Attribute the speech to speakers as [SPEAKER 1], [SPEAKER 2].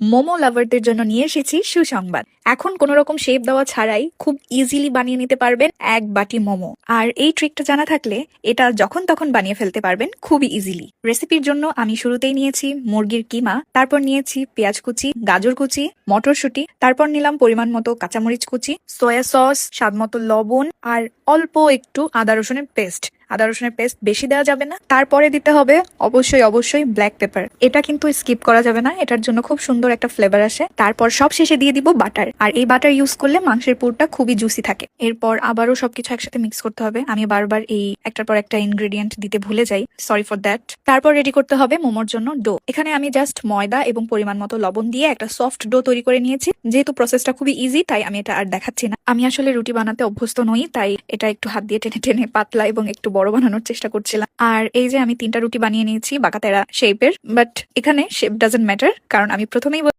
[SPEAKER 1] মোমো লাভারদের জন্য নিয়ে এসেছি সুসংবাদ। এখন কোনো রকম শেপ দেওয়া ছাড়াই খুব ইজিলি বানিয়ে নিতে পারবেন এক বাটি মোমো। আর এই ট্রিকটা জানা থাকলে এটা যখন তখন বানিয়ে ফেলতে পারবেন খুবই ইজিলি। রেসিপির জন্য আমি শুরুতেই নিয়েছি মুরগির কিমা, তারপর নিয়েছি পেঁয়াজ কুচি, গাজর কুচি, মটরশুঁটি, তারপর নিলাম পরিমাণ মতো কাঁচামরিচ কুচি, সয়া সস, স্বাদ মতো লবণ, আর অল্প একটু আদা রসুনের পেস্ট। আদা রসুনের পেস্ট বেশি দেওয়া যাবে না। তারপরে দিতে হবে অবশ্যই ব্ল্যাক পেপার। এটা কিন্তু স্কিপ করা যাবে না, এটার জন্য খুব সুন্দর একটা ফ্লেভার আসে। তারপর সব শেষে দিয়ে দিব বাটার। আর এই বাটার ইউজ করলে মাংসের পুরটা খুবই জুসি থাকে। এরপর আবারও সবকিছু একসাথে মিক্স করতে হবে। আমি বারবার এই একটার পর একটা ইনগ্রেডিয়েন্ট দিতে ভুলে যাই, সরি ফর দ্যাট। তারপর রেডি করতে হবে মোমোর জন্য ডো। এখানে আমি জাস্ট ময়দা এবং পরিমাণ মতো লবণ দিয়ে একটা সফট ডো তৈরি করে নিয়েছি। যেহেতু প্রসেসটা খুবই ইজি তাই আমি এটা আর দেখাচ্ছি না। আমি আসলে রুটি বানাতে অভ্যস্ত নই, তাই এটা একটু হাত দিয়ে টেনে টেনে পাতলা এবং একটু বড় বানানোর চেষ্টা করছিলাম। আর এই যে আমি 3টা রুটি বানিয়ে নিয়েছি বাঁকাতেরা শেপের, বাট এখানে শেপ ডাজন্ট ম্যাটার, কারণ আমি প্রথমেই